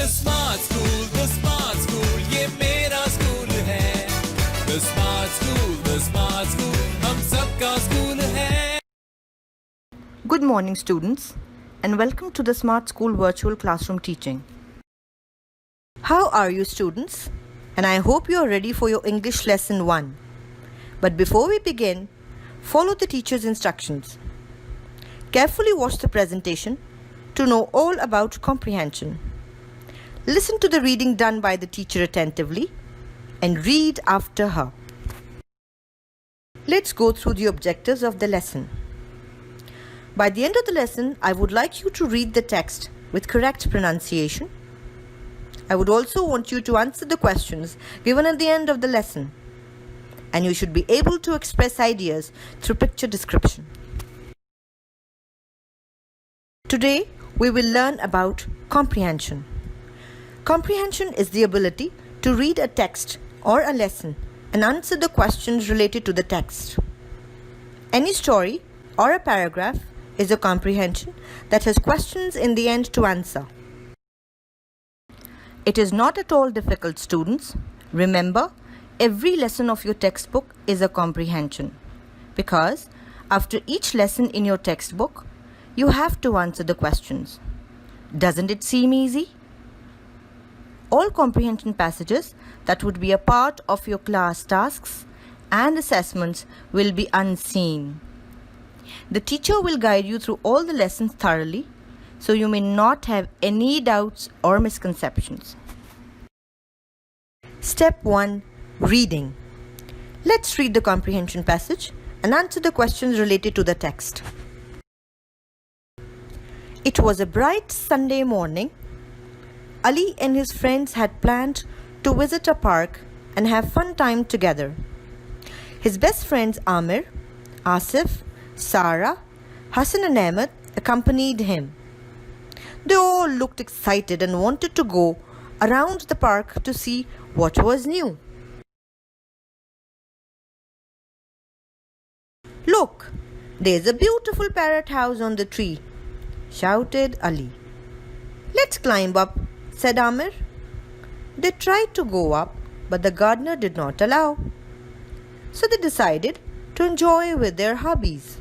The smart school, ये मेरा school है. The smart school, हम सबका स्कूल है. Good morning, students, and welcome to the Smart School Virtual Classroom Teaching. How are you, students? And I hope you are ready for your English Lesson 1. But before we begin, follow the teacher's instructions. Carefully watch the presentation to know all about comprehension. Listen to the reading done by the teacher attentively and read after her. Let's go through the objectives of the lesson. By the end of the lesson, I would like you to read the text with correct pronunciation. I would also want you to answer the questions given at the end of the lesson. And you should be able to express ideas through picture description. Today, we will learn about comprehension. Comprehension is the ability to read a text or a lesson and answer the questions related to the text. Any story or a paragraph is a comprehension that has questions in the end to answer. It is not at all difficult, students. Remember, every lesson of your textbook is a comprehension, because after each lesson in your textbook, you have to answer the questions. Doesn't it seem easy? All comprehension passages that would be a part of your class tasks and assessments will be unseen. The teacher will guide you through all the lessons thoroughly, so you may not have any doubts or misconceptions. Step 1. Reading. Let's read the comprehension passage and answer the questions related to the text. It was a bright Sunday morning. Ali and his friends had planned to visit a park and have fun time together. His best friends Amir, Asif, Sarah, Hassan and Ahmed accompanied him. They all looked excited and wanted to go around the park to see what was new. "Look, there's a beautiful parrot house on the tree," shouted Ali. "Let's climb up," said Amir. They tried to go up, but the gardener did not allow. So they decided to enjoy with their hobbies.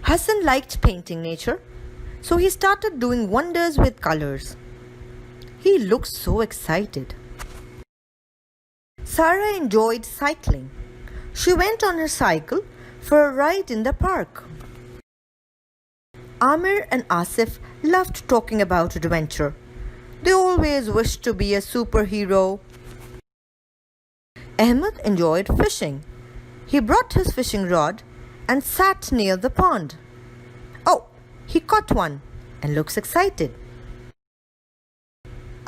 Hassan liked painting nature, so he started doing wonders with colors. He looked so excited. Sarah enjoyed cycling. She went on her cycle for a ride in the park. Amir and Asif loved talking about adventure. They always wished to be a superhero. Ahmed enjoyed fishing. He brought his fishing rod and sat near the pond. Oh, he caught one and looks excited.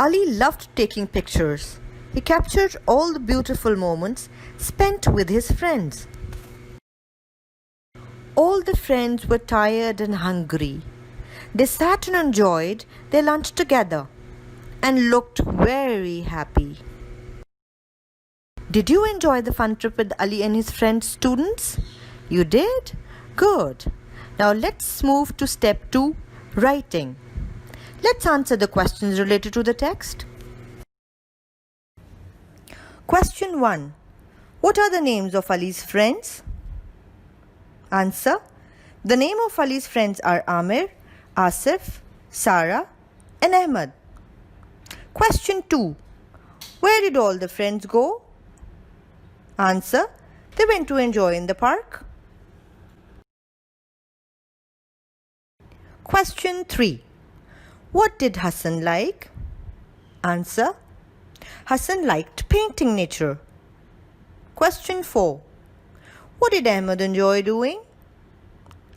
Ali loved taking pictures. He captured all the beautiful moments spent with his friends. All the friends were tired and hungry. They sat and enjoyed their lunch together and looked very happy. Did you enjoy the fun trip with Ali and his friends, students? You did? Good. Now let's move to step 2, writing. Let's answer the questions related to the text. Question 1. What are the names of Ali's friends? Answer. The name of Ali's friends are Amir, Asif, Sarah and Ahmed. Question 2. Where did all the friends go? Answer. They went to enjoy in the park. Question 3. What did Hassan like? Answer. Hassan liked painting nature. Question 4. What did Ahmed enjoy doing?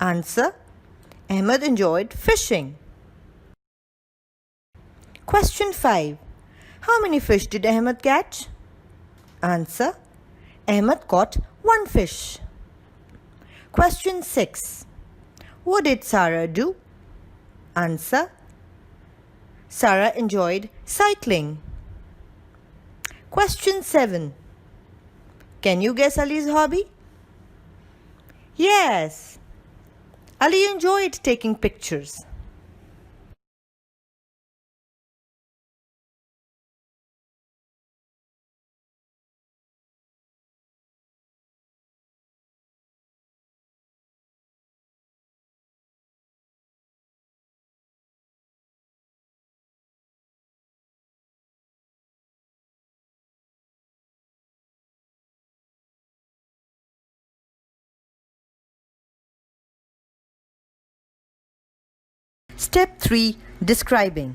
Answer. Ahmed enjoyed fishing. Question 5. How many fish did Ahmed catch? Answer. Ahmed caught 1 fish. Question 6. What did Sarah do? Answer. Sarah enjoyed cycling. Question 7. Can you guess Ali's hobby? Yes. Ali enjoyed taking pictures. Step 3. Describing.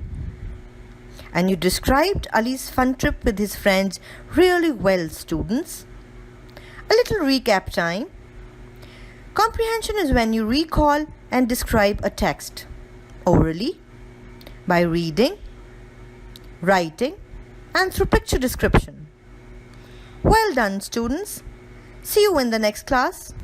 And you described Ali's fun trip with his friends really well, students. A little recap time. Comprehension is when you recall and describe a text orally, by reading, writing, and through picture description. Well done, students. See you in the next class.